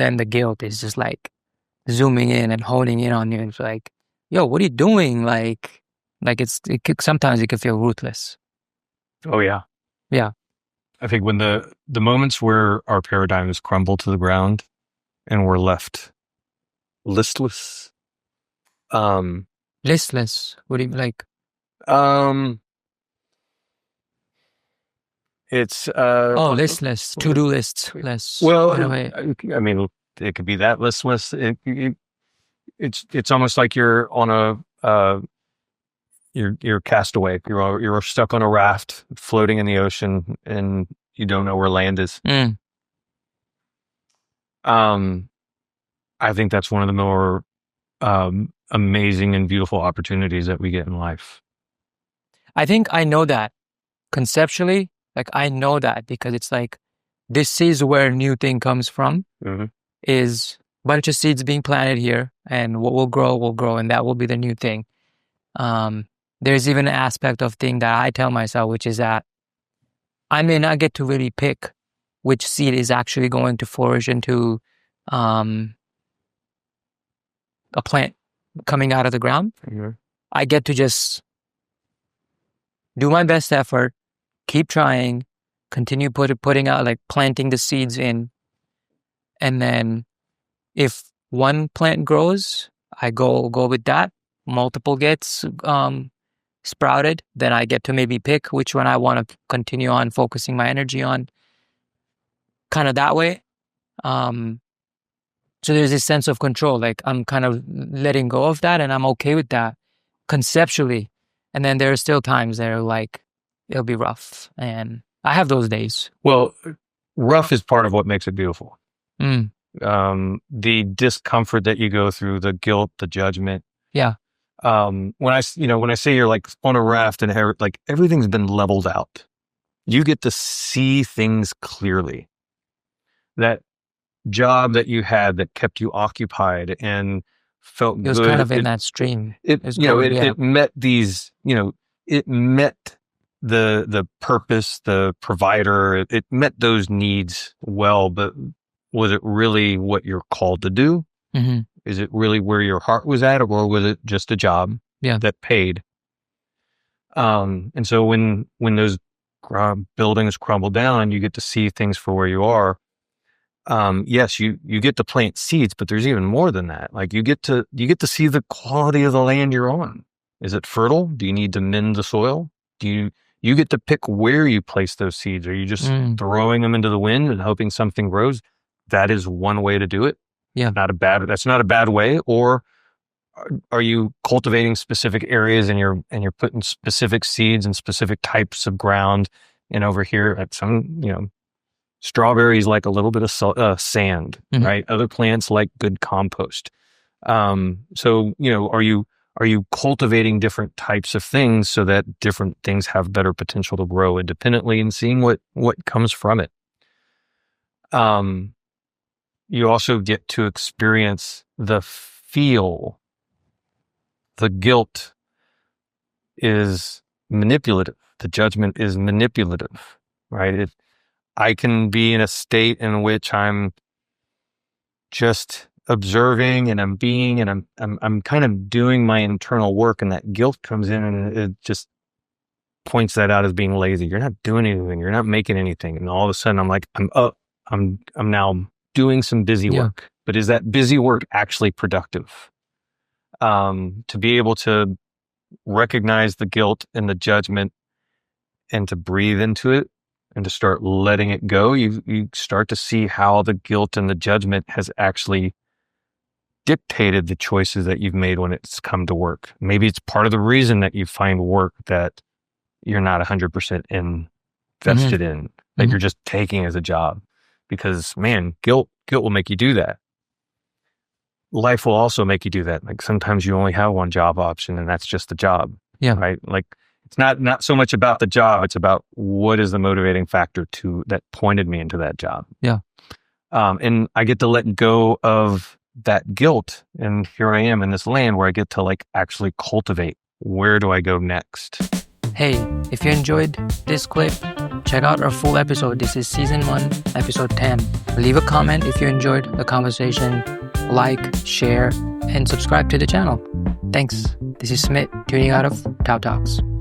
then the guilt is just like zooming in and honing in on you. It's like, yo, what are you doing? Sometimes it can feel ruthless. Oh yeah. Yeah. I think when the moments where our paradigms crumble to the ground and we're left listless, Listless. What do you like? It's listless. To-do lists. Less. well, In a way. I mean, it could be that listless. It's almost like you're on you're cast away. You're stuck on a raft floating in the ocean and you don't know where land is. I think that's one of the more amazing and beautiful opportunities that we get in life. I think I know that conceptually. Like I know that because it's like, this is where new thing comes from. Mm-hmm. Is a bunch of seeds being planted here, and what will grow, and that will be the new thing. There's even an aspect of thing that I tell myself, which is that I may not get to really pick which seed is actually going to flourish into a plant coming out of the ground. Mm-hmm. I get to just do my best effort, keep trying, continue putting out, like planting the seeds in. And then if one plant grows, I go with that. Multiple gets sprouted, then I get to maybe pick which one I want to continue on focusing my energy on. Kind of that way. So there's this sense of control. Like I'm kind of letting go of that and I'm okay with that conceptually. And then there are still times that are like, it'll be rough. And I have those days. Well, rough is part of what makes it beautiful. Mm. The discomfort that you go through, the guilt, the judgment. Yeah. When I say you're like on a raft and like everything's been leveled out, you get to see things clearly. That job that you had that kept you occupied and felt good. It was kind of in that stream. It met these, it met the purpose, the provider, it met those needs well, but was it really what you're called to do? Mm-hmm. Is it really where your heart was at, or was it just a job that paid? And so when those buildings crumble down, you get to see things for where you are. Yes, you get to plant seeds, but there's even more than that. Like you get to see the quality of the land you're on. Is it fertile? Do you need to mend the soil? Do you get to pick where you place those seeds? Are you just throwing them into the wind and hoping something grows? That is one way to do it. Yeah. That's not a bad way. Or are you cultivating specific areas and you're putting specific seeds and specific types of ground? And over here at some, strawberries like a little bit of sand, right? Other plants like good compost. So, are you cultivating different types of things so that different things have better potential to grow independently, and seeing what comes from it? You also get to experience the feel. The guilt is manipulative. The judgment is manipulative, right? I can be in a state in which I'm just observing and I'm being, and I'm kind of doing my internal work, and that guilt comes in and it just points that out as being lazy. You're not doing anything. You're not making anything. And all of a sudden I'm like, I'm now doing some busy work, but is that busy work actually productive? To be able to recognize the guilt and the judgment and to breathe into it and to start letting it go, you start to see how the guilt and the judgment has actually dictated the choices that you've made when it's come to work. Maybe it's part of the reason that you find work that you're not 100% invested in, that you're just taking as a job. Because man, guilt will make you do that. Life will also make you do that. Like sometimes you only have one job option and that's just the job. Yeah. Right. Like it's not so much about the job. It's about what is the motivating factor that pointed me into that job. Yeah. And I get to let go of that guilt. And here I am in this land where I get to like actually cultivate. Where do I go next? Hey, if you enjoyed this clip, check out our full episode. This is season 1, episode 10. Leave a comment if you enjoyed the conversation. Like, share, and subscribe to the channel. Thanks. This is Smit, tuning out of TAOTalks.